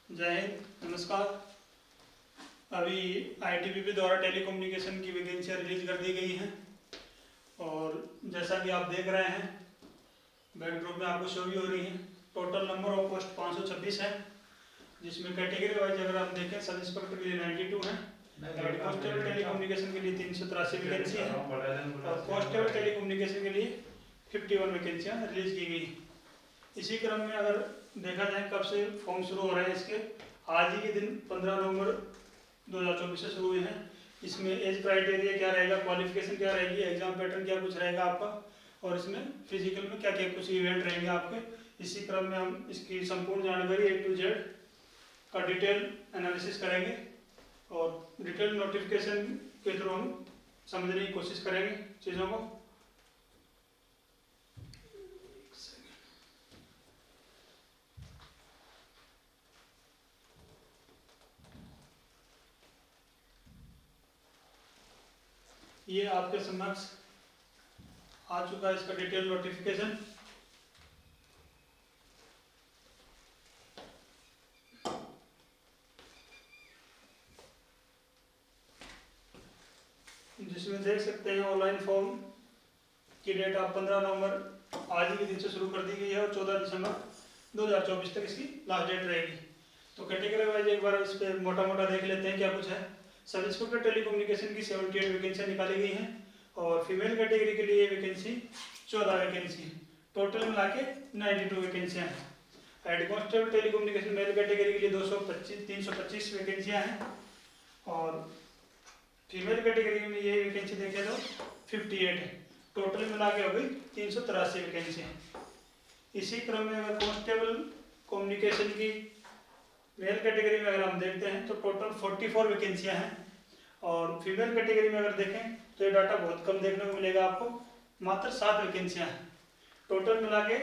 जय हिंद, नमस्कार। अभी आईटीबीपी द्वारा टेलीकम्युनिकेशन की वैकेंसियाँ रिलीज कर दी गई हैं और जैसा कि आप देख रहे हैं बैकड्रॉप में आपको शो भी हो रही हैं। टोटल नंबर ऑफ पोस्ट 526 है, जिसमें कैटेगरी वाइज अगर आप देखें सब इंस्पेक्टर के लिए 92 है, हेड कांस्टेबल टेलीकम्युनिकेशन के लिए 383 वैकेंसी है और कांस्टेबल टेलीकम्युनिकेशन के लिए 51 वैकेंसियाँ रिलीज की गई। इसी क्रम में अगर देखा जाए कब से फॉर्म शुरू हो रहे हैं, इसके आज ही के दिन 15 नवंबर 2024 से शुरू हुए हैं। इसमें एज क्राइटेरिया क्या रहेगा, क्वालिफिकेशन क्या रहेगी, एग्जाम पैटर्न क्या कुछ रहेगा आपका, और इसमें फिजिकल में क्या क्या कुछ इवेंट रहेंगे आपके। इसी क्रम में हम इसकी संपूर्ण जानकारी A to Z का डिटेल एनालिसिस करेंगे और डिटेल नोटिफिकेशन के थ्रू हम समझने की कोशिश करेंगे चीज़ों को। ये आपके समक्ष आ चुका है इसका डिटेल नोटिफिकेशन। जिसमें देख सकते हैं ऑनलाइन फॉर्म की डेट आप 15 नवंबर आज ही के दिन से शुरू कर दी गई है और 14 दिसंबर 2024 तक इसकी लास्ट डेट रहेगी। तो कैटेगरी वाइज एक बार इस पर मोटा मोटा देख लेते हैं क्या कुछ है। सब इंस्पेक्टर टेलीकम्युनिकेशन की 78 वैकेंसियाँ निकाली गई हैं और फीमेल कैटेगरी के लिए वैकेंसी 14 वैकेंसी है। टोटल मिला के 92 वैकेंसियाँ हैं। Head constable telecommunication male category के लिए 325 वैकेंसियाँ हैं और फीमेल कैटेगरी में ये वैकेंसी देखें तो 58 है। टोटल मिला के हो गई 383 वैकेंसी हैं। इसी क्रम में अगर कांस्टेबल कम्युनिकेशन की मेल कैटेगरी में अगर हम देखते हैं तो टोटल 44 वैकेंसियाँ हैं और फीमेल कैटेगरी में अगर देखें तो ये डाटा बहुत कम देखने को मिलेगा आपको, मात्र 7 वैकेंसियाँ हैं। टोटल मिला के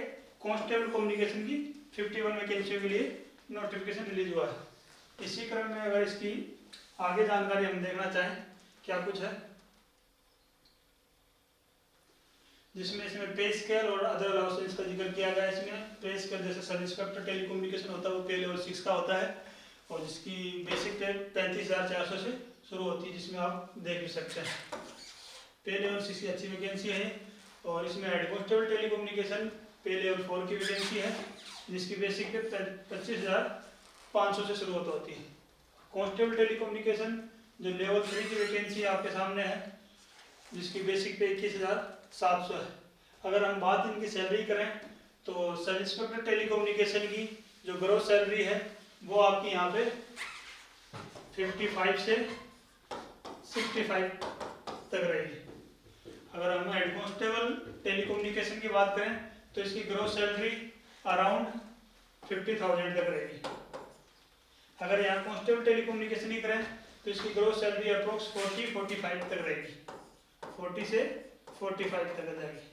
कांस्टेबल कम्युनिकेशन की 51 वैकेंसियों के लिए नोटिफिकेशन रिलीज हुआ है। इसी क्रम में अगर इसकी आगे जानकारी हम देखना चाहें क्या कुछ है, जिसमें इसमें पे स्केल और अदर अलाउंसेस का जिक्र किया गया है। इसमें पे स्केल जैसे सब इंस्पेक्टर टेलीकम्युनिकेशन होता है वो पे लेवल 6 का होता है और जिसकी बेसिक पे 35,400 से शुरू होती है, जिसमें आप देख भी सकते हैं। पे लेवल 6 की अच्छी वैकेंसी है और इसमें हेड कांस्टेबल टेलीकम्युनिकेशन पे लेवल 4 की वैकेंसी है, जिसकी बेसिक पे 25,500 से शुरू होती है। कांस्टेबल टेलीकम्युनिकेशन जो लेवल 3 की वैकेंसी आपके सामने है, जिसकी बेसिक पे 21,700 है। अगर हम बात इनकी सैलरी करें तो सब इंस्पेक्टर टेलीकम्युनिकेशन की जो ग्रोस सैलरी है वो आपकी यहाँ पे 55 से 65 तक रहेगी। अगर हम हेड कांस्टेबल टेलीकम्युनिकेशन की बात करें तो इसकी ग्रोस सैलरी अराउंड 50,000 तक रहेगी। अगर यहाँ कांस्टेबल टेलीकम्युनिकेशन की करें तो इसकी ग्रोस सैलरी अप्रोक्स 40-45 तक रहेगी, 40 से 45 तक आ जाएगी।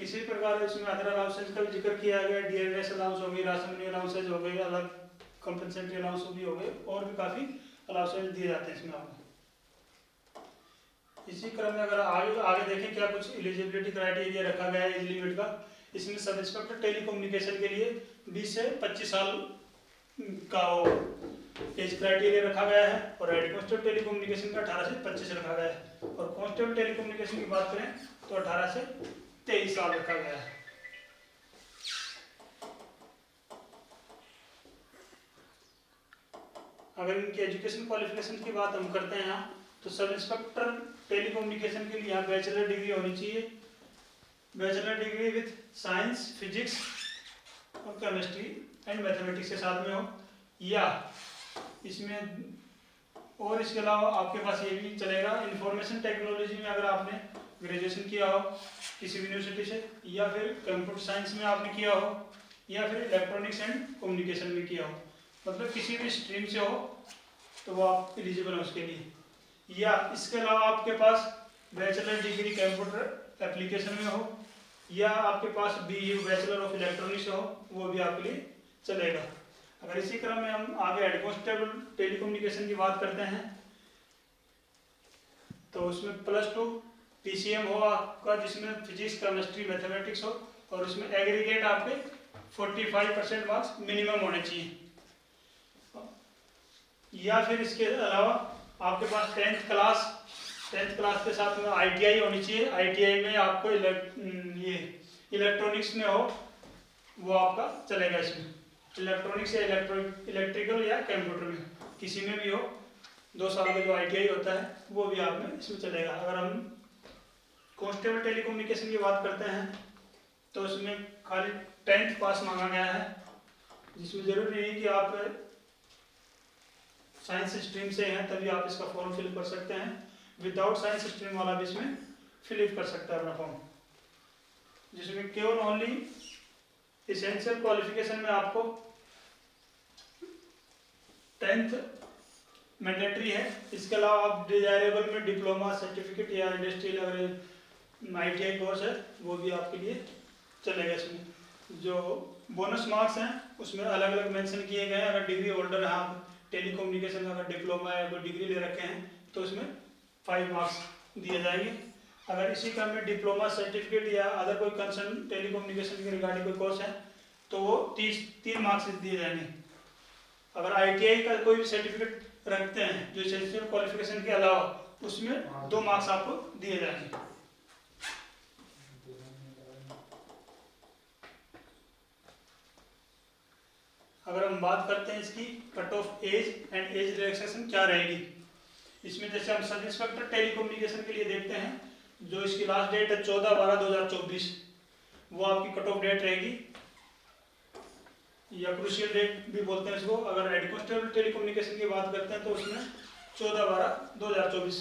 इसी प्रकार इसमें अदर अलाउंसेस का भी जिक्र किया गया, डीएनएस अलाउंस हो गई, राशन मनी अलाउंसेज हो गई, अलग कंपनसेटरी अलाउंस भी हो गए और भी काफ़ी अलाउंसेज दिए जाते हैं इसमें आपको। इसी क्रम में अगर आगे देखें क्या कुछ एलिजिबिलिटी क्राइटेरिया रखा गया है एज लिमिट का। इसमें सब इंस्पेक्टर टेलीकम्युनिकेशन के लिए 20 से 25 साल का एज क्राइटेरिया रखा गया है और हेड कांस्टेबल टेलीकम्युनिकेशन का 18 से 25 रखा गया है और कांस्टेबल टेलीकम्युनिकेशन की बात करें तो 18 से 23 साल रखा गया है। अगर इनकी एजुकेशन क्वालिफिकेशन की बात हम करते हैं यहाँ तो सब इंस्पेक्टर टेलीकम्युनिकेशन के लिए यहाँ बैचलर डिग्री होनी चाहिए, bachelor degree with science, physics और केमिस्ट्री एंड मैथमेटिक्स के साथ में हो, या इसमें और इसके अलावा आपके पास ये भी चलेगा इंफॉर्मेशन टेक्नोलॉजी में अगर आपने ग्रेजुएशन किया हो किसी यूनिवर्सिटी से, या फिर कंप्यूटर साइंस में आपने किया हो, या फिर इलेक्ट्रॉनिक्स एंड कम्युनिकेशन में किया हो, मतलब किसी भी स्ट्रीम से हो तो वो आप एलिजिबल हो उसके लिए। या इसके अलावा आपके पास बैचलर डिग्री कंप्यूटर एप्लीकेशन में हो या आपके पास BE बैचलर ऑफ इलेक्ट्रॉनिक्स हो, वो भी आपके लिए चलेगा। अगर इसी क्रम में हम आगे हेड कांस्टेबल टेलीकम्युनिकेशन की बात करते हैं तो उसमें +2 PCM हो आपका, जिसमें फिजिक्स, केमिस्ट्री, मैथमेटिक्स हो और उसमें एग्रीगेट आपके 45% मार्क्स मिनिमम होने चाहिए। या फिर इसके अलावा आपके पास 10th क्लास के साथ में ITI होनी चाहिए। ITI में आपको ये इलेक्ट्रॉनिक्स में हो वो आपका चलेगा। इसमें इलेक्ट्रॉनिक्स या इलेक्ट्रिकल या कंप्यूटर में किसी में भी हो, 2 साल का जो ITI होता है वो भी आप में इसमें चलेगा। अगर हम कांस्टेबल टेलीकम्युनिकेशन की बात करते हैं तो उसमें खाली 10th पास मांगा गया है, जिसमें जरूरी नहीं कि आप साइंस स्ट्रीम से हैं तभी आप इसका फॉर्म फिल कर सकते हैं। विदाउट साइंस स्ट्रीम वाला भी इसमें फिल कर सकता है अपना फॉर्म, जिसमें केवल ओनली एसेंशियल क्वालिफिकेशन में आपको 10th मैंडेटरी है। इसके अलावा आप डिजायरेबल में डिप्लोमा सर्टिफिकेट या इंडस्ट्रियल अगर ITI कोर्स है वो भी आपके लिए चलेगा। इसमें जो बोनस मार्क्स हैं उसमें अलग अलग मेंशन किए गए हैं। अगर डिग्री होल्डर है, आप टेलीकम्युनिकेशन का अगर डिप्लोमा या कोई डिग्री ले रखे हैं तो उसमें 5 मार्क्स दिए जाएंगे। अगर इसी क्रम में डिप्लोमा सर्टिफिकेट या अदर कोई कंसर्न टेलीकम्युनिकेशन के रिगार्डिंग कोई कोर्स है तो वो 3 मार्क्स दिए जाएंगे। अगर ITI का कोई भी सर्टिफिकेट रखते हैं जो एसेंशियल क्वालिफिकेशन के अलावा, उसमें 2 मार्क्स आपको दिए जाएंगे। अगर हम बात करते हैं इसकी cut off age and age relaxation क्या रहेगी, इसमें जैसे हम सब इंस्पेक्टर टेलीकम्युनिकेशन के लिए देखते हैं, जो इसकी लास्ट डेट है 14/12/2024, वो आपकी कट ऑफ डेट रहेगी या क्रूशियल डेट भी बोलते हैं इसको। अगर हेड कांस्टेबल टेलीकम्युनिकेशन की बात करते हैं तो उसमें 14/12/2024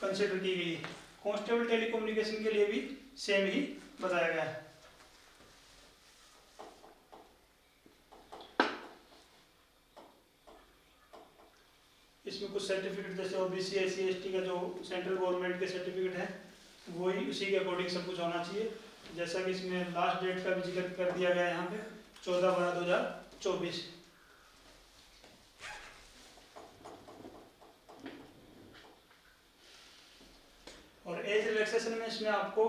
कंसिडर की गई है। कांस्टेबल टेलीकम्युनिकेशन के लिए भी सेम ही बताया गया है। इसमें कुछ सर्टिफिकेट जैसे OBC SC ST का जो सेंट्रल गवर्नमेंट के सर्टिफिकेट है वही उसी के अकॉर्डिंग सब कुछ होना चाहिए। जैसा कि इसमें लास्ट डेट का भी जिक्र कर दिया गया है यहाँ पे 14/12/2024। और एज रिलैक्सेशन में इसमें आपको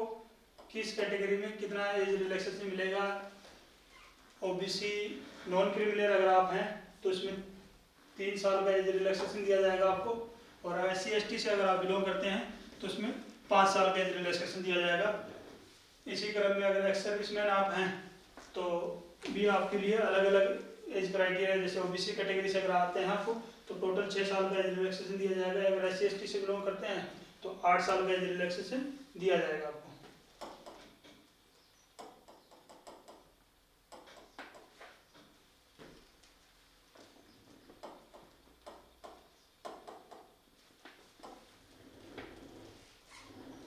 किस कैटेगरी में कितना एज रिलैक्सेशन मिलेगा। OBC नॉन क्रिमिनल अगर आप हैं तो इसमें 3 साल का एज रिलैक्सेशन दिया जाएगा आपको, और SC ST से अगर आप बिलोंग करते हैं तो उसमें 5 साल का एज रिलैक्सेशन दिया जाएगा। इसी क्रम में अगर एक्स सर्विसमैन आप हैं तो भी आपके लिए अलग अलग एज क्राइटेरिया, जैसे OBC कैटेगरी से अगर आते हैं आपको तो टोटल 6 साल का एज रिलैक्सेशन दिया जाएगा। अगर SC ST से बिलोंग करते हैं तो 8 साल का एज रिलैक्सेशन दिया जाएगा आपको।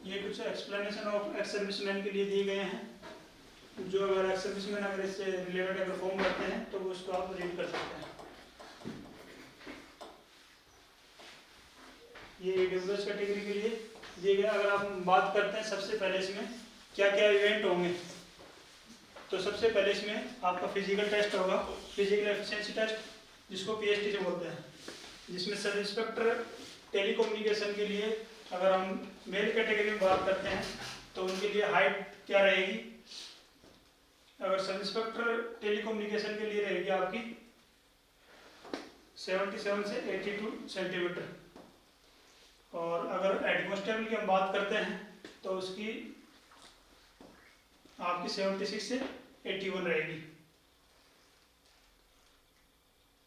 ये कुछ एक्सप्लेनेशन ऑफ एक्स सर्विसमैन के लिए दिए गए हैं, जो अगर एक्स सर्विसमैन अगर इससे रिलेटेड अगर फॉर्म करते हैं तो उसको आप रीड कर सकते हैं। ये AWS कैटेगरी के लिए दिए गए। अगर आप बात करते हैं सबसे पहले इसमें क्या क्या इवेंट होंगे, तो सबसे पहले इसमें आपका फिजिकल टेस्ट होगा, फिजिकल एफिशिएंसी टेस्ट जिसको PST से बोलते हैं, जिसमें सब इंस्पेक्टर टेलीकम्युनिकेशन के लिए अगर हम मेल कैटेगरी में बात करते हैं तो उनके लिए हाइट क्या रहेगी। अगर सब इंस्पेक्टर टेलीकम्युनिकेशन के लिए रहेगी आपकी 77 से 82 सेंटीमीटर, और अगर हेड कांस्टेबल की हम बात करते हैं तो उसकी आपकी 76 से 81 रहेगी।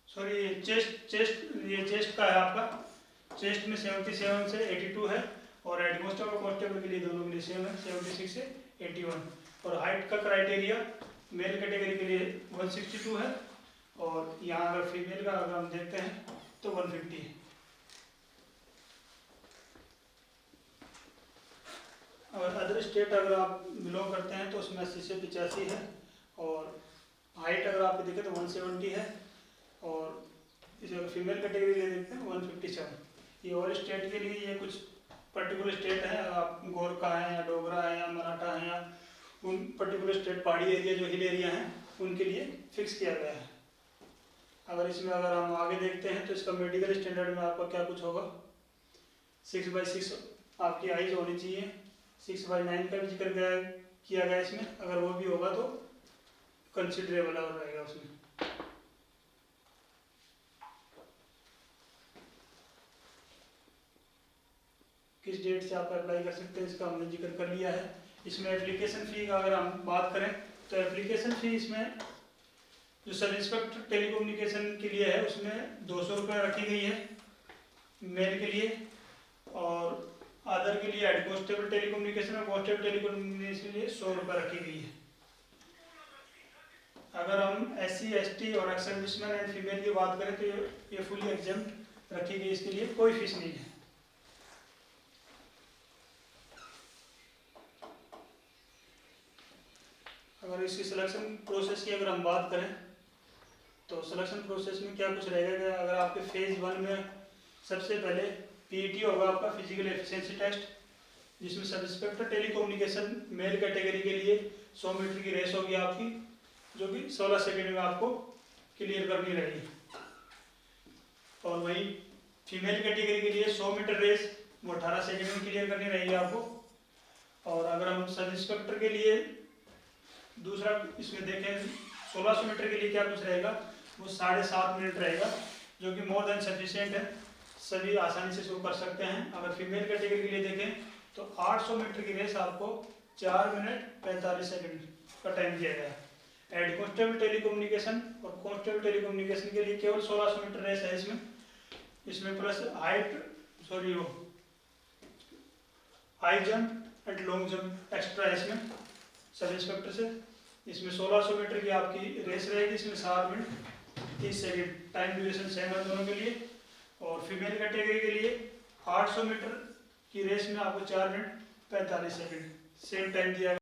सॉरी ये चेस्ट का है आपका, चेस्ट में 77 से 82 है, और हेड कांस्टेबल के लिए दोनों के लिए सेम है 76 से 81। और हाइट का क्राइटेरिया मेल कैटेगरी के लिए 162 है, और यहाँ अगर फीमेल का अगर हम देखते हैं तो 150 है। और अदर स्टेट अगर आप बिलोंग करते हैं तो उसमें 80 से 85 है, और हाइट अगर आप देखें तो 170 है, और इसे अगर फीमेल कैटेगरी ले देखते हैं 157। ये और स्टेट के लिए ये कुछ पर्टिकुलर स्टेट है, आप गोरखा है या डोगरा है या मराठा है या उन पर्टिकुलर स्टेट पहाड़ी एरिया जो हिल एरिया हैं उनके लिए फिक्स किया गया है। अगर इसमें अगर हम आगे देखते हैं तो इसका मेडिकल स्टैंडर्ड में आपका क्या कुछ होगा, 6/6 आपकी आइज होनी चाहिए, 6/9 का भी जिक्र किया गया इसमें, अगर वो भी होगा तो कंसिडरेबल और रहेगा उसमें। किस डेट से आप अप्लाई कर सकते हैं इसका हमने जिक्र कर लिया है। इसमें एप्लीकेशन फ़ी का अगर हम बात करें तो एप्लीकेशन फ़ी इसमें जो सब इंस्पेक्टर टेलीकम्युनिकेशन के लिए है उसमें 200 रुपये रखी गई है मेल के लिए, और अदर के लिए हेड कांस्टेबल टेलीकम्युनिकेशन और कांस्टेबल टेलीकम्युनिकेशन के लिए 100 रुपये रखी गई है। अगर हम SC ST और एक्स सर्विसमैन एंड फीमेल की बात करें तो ये फुली एग्जाम्प्ट रखी गई, इसके लिए कोई फीस नहीं है। अगर इसकी सिलेक्शन प्रोसेस की अगर हम बात करें तो सिलेक्शन प्रोसेस में क्या कुछ रहेगा कि अगर आपके फेज़ 1 में सबसे पहले PET होगा आपका फिजिकल एफिशिएंसी टेस्ट, जिसमें sub inspector telecommunication male category के लिए 100 मीटर की रेस होगी आपकी, जो कि 16 सेकंड में आपको क्लियर करनी रहेगी। और वही फीमेल कैटेगरी के लिए 100 मीटर रेस वो 18 सेकंड में क्लियर करनी रहेगी आपको। और अगर हम सब इंस्पेक्टर के लिए दूसरा इसमें देखें 1600 मीटर के लिए क्या कुछ रहेगा, वो 7.5 मिनट रहेगा, जो कि मोर देन सफिशिएंट है, सभी आसानी से शुरू कर सकते हैं। अगर फीमेल कैटेगरी के लिए देखें तो 800 मीटर की रेस आपको 4 मिनट 45 सेकंड का टाइम दिया गया है। हेड कांस्टेबल टेलीकम्युनिकेशन और कांस्टेबल टेलीकम्युनिकेशन के लिए केवल 1600 मीटर रेस है इसमें plus high jump and long jump extra है इसमें सब इंस्पेक्टर से। इसमें 1600 मीटर की आपकी रेस रहेगी, इसमें 7 minute 30 second time duration same है दोनों के लिए। और फीमेल कैटेगरी के लिए 800 मीटर की रेस में आपको 4 मिनट 45 सेकंड सेम टाइम दिया